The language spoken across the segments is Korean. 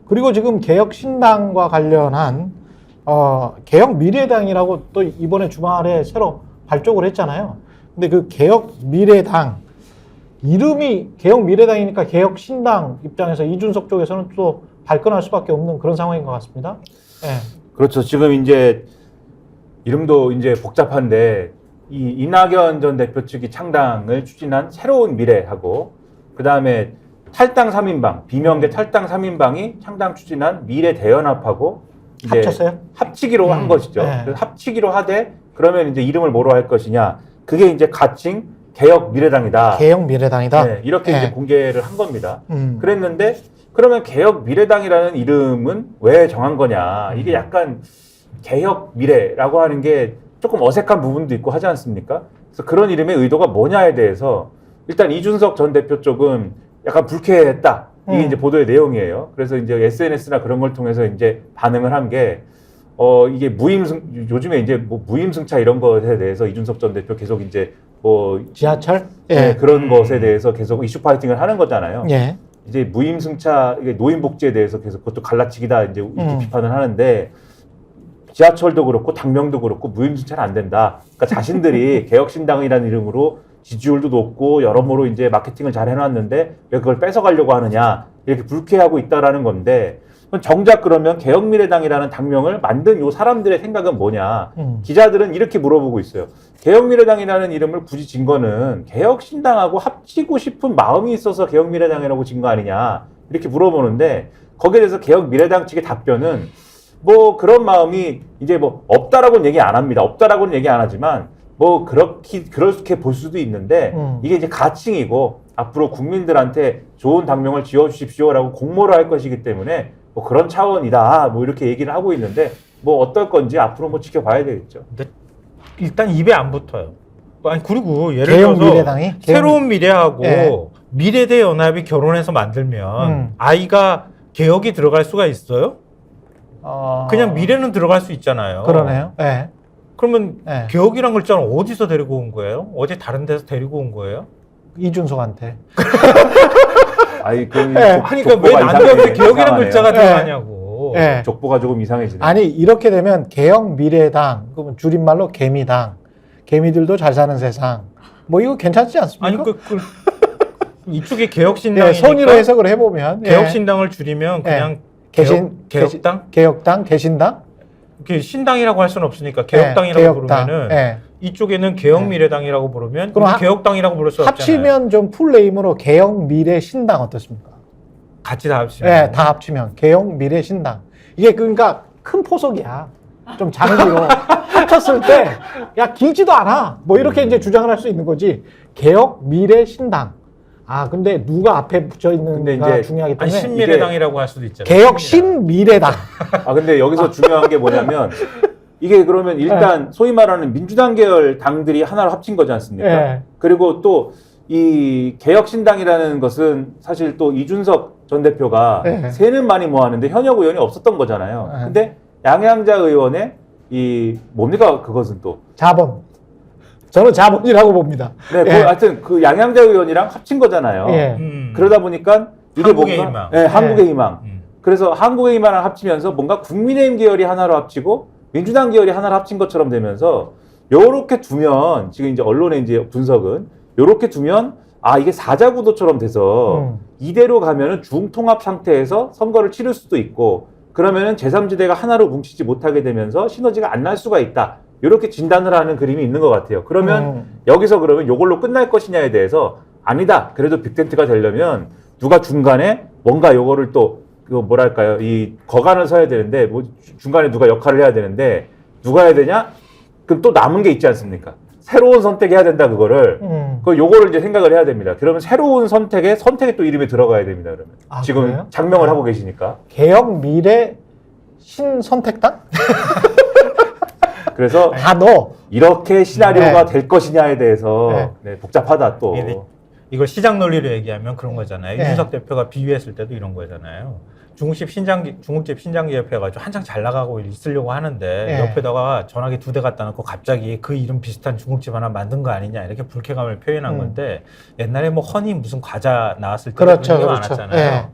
그리고 지금 개혁신당과 관련한 개혁미래당이라고 또 이번에 주말에 새로 발족을 했잖아요. 근데 그 개혁미래당 이름이 개혁미래당이니까 개혁신당 입장에서 이준석 쪽에서는 또 발끈할 수밖에 없는 그런 상황인 것 같습니다. 네. 그렇죠. 지금 이제 이름도 이제 복잡한데 이 이낙연 전 대표 측이 창당을 추진한 새로운 미래하고 그 다음에 탈당 3인방 비명계 탈당 3인방이 창당 추진한 미래 대연합하고 이제 합쳤어요? 합치기로 한 것이죠. 네. 그래서 합치기로 하되 그러면 이제 이름을 뭐로 할 것이냐 그게 이제 가칭 개혁미래당이다. 개혁미래당이다. 네, 이렇게 네. 이제 공개를 한 겁니다. 그랬는데 그러면 개혁미래당이라는 이름은 왜 정한 거냐? 이게 약간 개혁미래라고 하는 게 조금 어색한 부분도 있고 하지 않습니까? 그래서 그런 이름의 의도가 뭐냐에 대해서 일단 이준석 전 대표 쪽은 약간 불쾌했다. 이게 이제 보도의 내용이에요. 그래서 이제 SNS나 그런 걸 통해서 이제 반응을 한 게 이게 요즘에 이제 뭐 무임승차 이런 것에 대해서 이준석 전 대표 계속 이제 뭐 지하철? 네, 그런 것에 대해서 계속 이슈 파이팅을 하는 거잖아요. 예. 이제 무임승차 이게 노인복지에 대해서 계속 그것도 갈라치기다 이제 이렇게 비판을 하는데 지하철도 그렇고 당명도 그렇고 무임승차는 안 된다. 그러니까 자신들이 개혁신당이라는 이름으로 지지율도 높고 여러모로 이제 마케팅을 잘 해놨는데 왜 그걸 뺏어가려고 하느냐 이렇게 불쾌하고 있다라는 건데 정작 그러면 개혁미래당이라는 당명을 만든 요 사람들의 생각은 뭐냐 기자들은 이렇게 물어보고 있어요. 개혁미래당이라는 이름을 굳이 진 거는 개혁신당하고 합치고 싶은 마음이 있어서 개혁미래당이라고 진 거 아니냐 이렇게 물어보는데 거기에 대해서 개혁미래당 측의 답변은 뭐 그런 마음이 이제 뭐 없다라고는 얘기 안 합니다. 없다라고는 얘기 안 하지만 뭐 그렇게 볼 수도 있는데 이게 이제 가칭이고 앞으로 국민들한테 좋은 당명을 지어주십시오라고 공모를 할 것이기 때문에 뭐 그런 차원이다 뭐 이렇게 얘기를 하고 있는데 뭐 어떨 건지 앞으로 뭐 지켜봐야 되겠죠. 근데 일단 입에 안 붙어요. 아니 그리고 예를 개혁 들어서 미래당이? 새로운 미래하고 예. 미래대 연합이 결혼해서 만들면 아이가 개혁이 들어갈 수가 있어요? 그냥 미래는 들어갈 수 있잖아요. 그러네요. 예. 그러면 예. 개혁이란 글자는 어디서 데리고 온 거예요? 어디 다른 데서 데리고 온 거예요? 이준석한테. 아니 그 아니 그러니까 왜 남자한테 개혁이란 글자가 들어가냐고. 예. 족보가 조금 이상해지네. 아니 이렇게 되면 개혁미래당 그러면 줄임말로 개미당 개미들도 잘 사는 세상 뭐 이거 괜찮지 않습니까? 아니 이쪽에 개혁신당이니까 예, 선의로 해석을 해보면 개혁신당을 줄이면 그냥 개혁당? 개혁당 개신당 이렇게 신당이라고 할 수는 없으니까 개혁당이라고 개혁당. 부르면은 예. 이쪽에는 개혁미래당이라고 부르면 그럼 개혁당이라고 부를 수 없잖아요. 합치면 좀 풀네임으로 개혁미래신당 어떻습니까? 같이 다 합치면. 네, 다 합치면 개혁미래신당. 이게 그러니까 큰 포석이야. 좀 장기로 합쳤을 때 야 길지도 않아. 뭐 이렇게 이제 주장을 할 수 있는 거지. 개혁미래신당. 아 근데 누가 앞에 붙여 있는가 중요하기 아니 때문에 신미래당이라고 할 수도 있잖아요. 개혁신미래당. 아 근데 여기서 중요한 게 뭐냐면 이게 그러면 일단 소위 말하는 민주당 계열 당들이 하나로 합친 거지 않습니까? 네. 그리고 또 이 개혁신당이라는 것은 사실 또 이준석 전 대표가 네. 세는 많이 모았는데 현역 의원이 없었던 거잖아요. 네. 근데 양양자 의원의 이 뭡니까 그것은 또 자본. 저는 자본이라고 봅니다. 네, 예. 하여튼 그 양양자 의원이랑 합친 거잖아요. 예. 그러다 보니까 이게 한국의 뭔가 희망. 네, 한국의 희망. 음. 그래서 한국의 희망을 합치면서 뭔가 국민의힘 계열이 하나로 합치고 민주당 계열이 하나로 합친 것처럼 되면서 요렇게 두면 지금 이제 언론의 이제 분석은 요렇게 두면 아 이게 사자구도처럼 돼서 이대로 가면은 중통합 상태에서 선거를 치를 수도 있고 그러면은 제3지대가 하나로 뭉치지 못하게 되면서 시너지가 안 날 수가 있다. 이렇게 진단을 하는 그림이 있는 것 같아요. 그러면 여기서 그러면 요걸로 끝날 것이냐에 대해서 아니다. 그래도 빅텐트가 되려면 누가 중간에 뭔가 요거를 또 그 뭐랄까요 이 거간을 서야 되는데 뭐 중간에 누가 역할을 해야 되는데 누가 해야 되냐? 그럼 또 남은 게 있지 않습니까? 새로운 선택해야 된다 그거를 그 요거를 이제 생각을 해야 됩니다. 그러면 새로운 선택에 또 이름이 들어가야 됩니다. 그러면 아, 지금 그래요? 장명을 하고 계시니까 개혁미래 신선택당? 그래서 다 넣어. 이렇게 시나리오가 네. 될 것이냐에 대해서 네, 복잡하다 또. 이걸 시장 논리로 얘기하면 그런 거잖아요. 네. 이준석 대표가 비유했을 때도 이런 거잖아요. 중국집 신장기 옆에 가지고 한창 잘 나가고 있으려고 하는데 네. 옆에다가 전화기 2대 갖다 놓고 갑자기 그 이름 비슷한 중국집 하나 만든 거 아니냐 이렇게 불쾌감을 표현한 건데 옛날에 뭐 허니 무슨 과자 나왔을 때 그렇죠, 그런 게 그렇죠. 많았잖아요. 네.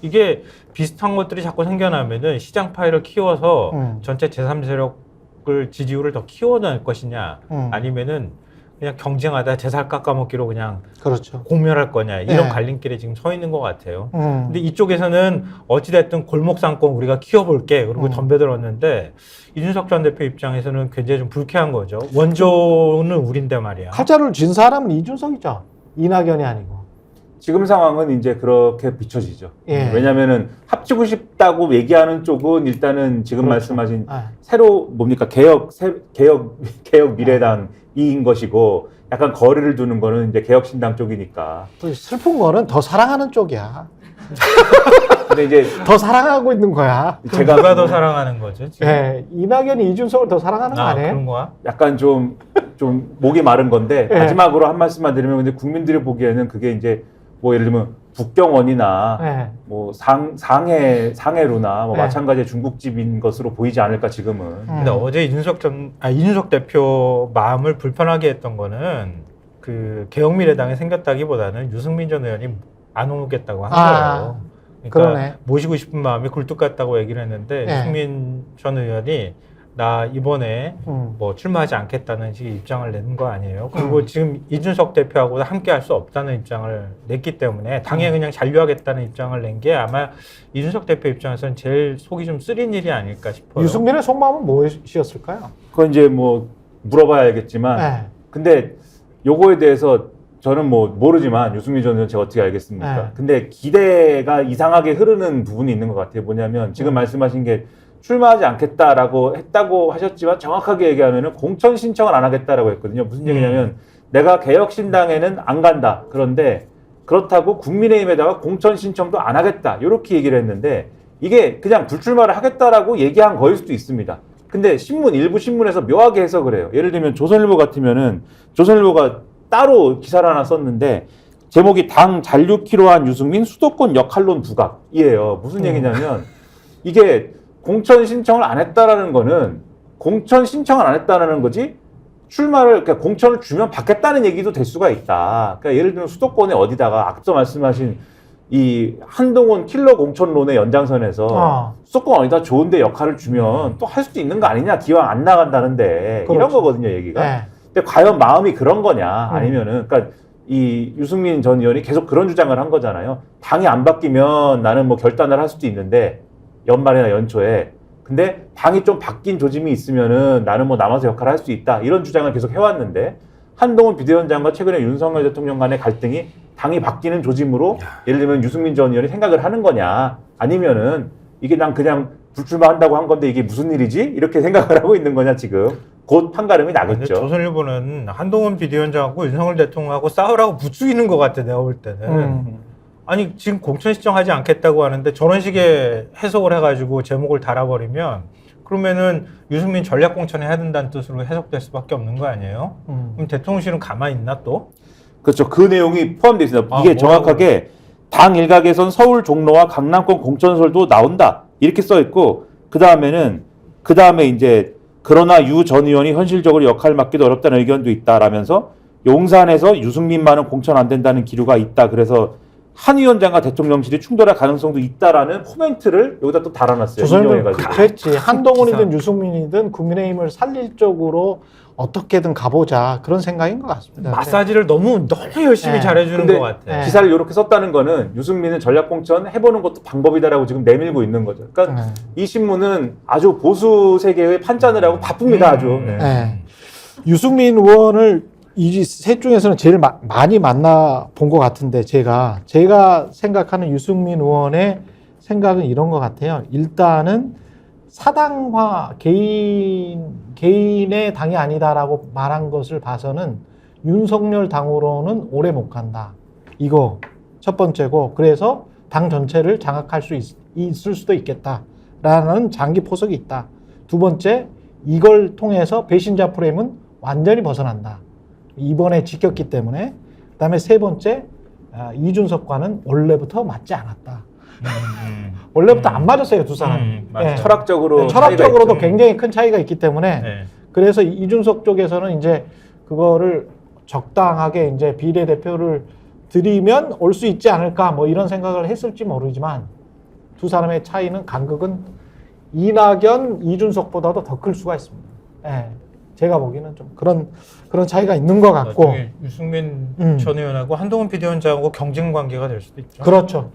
이게 비슷한 것들이 자꾸 생겨나면은 시장 파일을 키워서 전체 제3세력을 지지율을 더 키워낼 것이냐, 아니면은 그냥 경쟁하다 제살 깎아먹기로 그냥 그렇죠. 공멸할 거냐, 이런 네. 갈림길에 지금 서 있는 것 같아요. 근데 이쪽에서는 어찌됐든 골목상권 우리가 키워볼게, 그리고 덤벼들었는데 이준석 전 대표 입장에서는 굉장히 좀 불쾌한 거죠. 원조는 우린데 말이야. 칼자루를 진 사람은 이준석이죠. 이낙연이 아니고. 지금 상황은 이제 그렇게 비춰지죠. 예. 왜냐면은 합치고 싶다고 얘기하는 쪽은 일단은 지금 그렇죠. 말씀하신 아. 새로 뭡니까 개혁 미래당인 것이고 약간 거리를 두는 거는 이제 개혁신당 쪽이니까. 또 슬픈 거는 더 사랑하는 쪽이야. 근데 이제 더 사랑하고 있는 거야. 제가 누가 더 사랑하는 거죠? 지금? 예, 이낙연이 이준석을 더 사랑하는 거 아니에요? 그런 거야? 약간 좀 목이 마른 건데 예. 마지막으로 한 말씀만 드리면 근데 국민들이 보기에는 그게 이제 뭐 예를 들면 북경원이나 예. 뭐 상해루나 뭐 네. 마찬가지의 중국집인 것으로 보이지 않을까 지금은. 근데 어제 이준석 대표 마음을 불편하게 했던 거는 그 개혁미래당이 생겼다기보다는 유승민 전 의원이 안 오겠다고 한 거예요. 그러니까 그러네. 모시고 싶은 마음이 굴뚝 같다고 얘기를 했는데 네. 유승민 전 의원이 나 이번에 음. 뭐 출마하지 않겠다는 식의 입장을 내는 거 아니에요. 그리고 지금 이준석 대표하고 함께 할 수 없다는 입장을 냈기 때문에 당에 그냥 잔류하겠다는 입장을 낸 게 아마 이준석 대표 입장에서는 제일 속이 좀 쓰린 일이 아닐까 싶어요. 유승민의 속마음은 무엇이었을까요? 그건 이제 뭐 물어봐야 알겠지만 네. 근데 요거에 대해서 저는 뭐 모르지만 유승민 전 의원 제가 어떻게 알겠습니까? 네. 근데 기대가 이상하게 흐르는 부분이 있는 것 같아요. 뭐냐면 지금 말씀하신 게 출마하지 않겠다라고 했다고 하셨지만 정확하게 얘기하면은 공천 신청을 안 하겠다라고 했거든요. 무슨 얘기냐면 내가 개혁신당에는 안 간다. 그런데 그렇다고 국민의힘에다가 공천 신청도 안 하겠다. 이렇게 얘기를 했는데 이게 그냥 불출마를 하겠다라고 얘기한 거일 수도 있습니다. 근데 일부 신문에서 묘하게 해석을 해요. 예를 들면 조선일보 같으면은 조선일보가 따로 기사를 하나 썼는데 제목이 당 잔류키로 한 유승민 수도권 역할론 부각이에요. 무슨 얘기냐면 이게 공천 신청을 안 했다라는 거는 공천 신청을 안 했다라는 거지 출마를 그러니까 공천을 주면 받겠다는 얘기도 될 수가 있다. 그러니까 예를 들면 수도권에 어디다가 앞서 말씀하신 이 한동훈 킬러 공천론의 연장선에서 수도권 어디다 좋은데 역할을 주면 또 할 수도 있는 거 아니냐 기왕 안 나간다는데 그렇죠. 이런 거거든요 얘기가. 네. 근데 과연 마음이 그런 거냐 아니면은 그러니까 이 유승민 전 의원이 계속 그런 주장을 한 거잖아요. 당이 안 바뀌면 나는 뭐 결단을 할 수도 있는데 연말이나 연초에 근데 당이 좀 바뀐 조짐이 있으면은 나는 뭐 남아서 역할을 할 수 있다 이런 주장을 계속 해왔는데 한동훈 비대위원장과 최근에 윤석열 대통령 간의 갈등이 당이 바뀌는 조짐으로 예를 들면 유승민 전 의원이 생각을 하는 거냐 아니면은 이게 난 그냥 불출마한다고 한 건데 이게 무슨 일이지 이렇게 생각을 하고 있는 거냐 지금 곧 판가름이 근데 나겠죠. 조선일보는 한동훈 비대위원장하고 윤석열 대통령하고 싸우라고 부추기는 것 같아 내가 볼 때는. 아니 지금 공천 신청하지 않겠다고 하는데 저런 식의 해석을 해가지고 제목을 달아버리면 그러면은 유승민 전략 공천을 해야 된다는 뜻으로 해석될 수밖에 없는 거 아니에요? 그럼 대통령실은 가만히 있나 또? 그렇죠. 그 내용이 포함되어 있습니다. 이게 뭐라고? 정확하게 당 일각에선 서울 종로와 강남권 공천설도 나온다 이렇게 써 있고 그 다음에 이제 그러나 유 전 의원이 현실적으로 역할을 맡기도 어렵다는 의견도 있다라면서 용산에서 유승민만은 공천 안 된다는 기류가 있다. 그래서 한 위원장과 대통령실이 충돌할 가능성도 있다라는 코멘트를 여기다 또 달아놨어요. 조선일보 인용해가지고. 그랬지. 한동훈이든 기사. 유승민이든 국민의힘을 살릴 쪽으로 어떻게든 가보자 그런 생각인 것 같습니다. 마사지를 너무 열심히 네. 잘해주는 근데 것 같아. 네. 기사를 이렇게 썼다는 거는 유승민은 전략공천 해보는 것도 방법이다라고 지금 내밀고 있는 거죠. 그러니까 이 신문은 아주 보수 세계의 판단을 하고 바쁩니다. 아주. 네. 네. 유승민 의원을 이 셋 중에서는 제일 많이 만나 본 것 같은데 제가 생각하는 유승민 의원의 생각은 이런 것 같아요. 일단은 사당화 개인의 당이 아니다라고 말한 것을 봐서는 윤석열 당으로는 오래 못 간다. 이거 첫 번째고 그래서 당 전체를 장악할 수 있을 수도 있겠다라는 장기 포석이 있다. 두 번째 이걸 통해서 배신자 프레임은 완전히 벗어난다. 이번에 지켰기 때문에. 그다음에 세 번째 이준석과는 원래부터 맞지 않았다. 원래부터 안 맞았어요 두 사람. 맞아요. 철학적으로 철학적으로도 굉장히 큰 차이가 있기 때문에 네. 그래서 이준석 쪽에서는 이제 그거를 적당하게 이제 비례대표를 드리면 올 수 있지 않을까 뭐 이런 생각을 했을지 모르지만 두 사람의 차이는 간극은 이낙연, 이준석보다도 더 클 수가 있습니다. 예, 제가 보기에는 좀 그런 차이가 있는 것 같고. 나중에 유승민 음. 전 의원하고 한동훈 비대위원장하고 경쟁 관계가 될 수도 있죠. 그렇죠.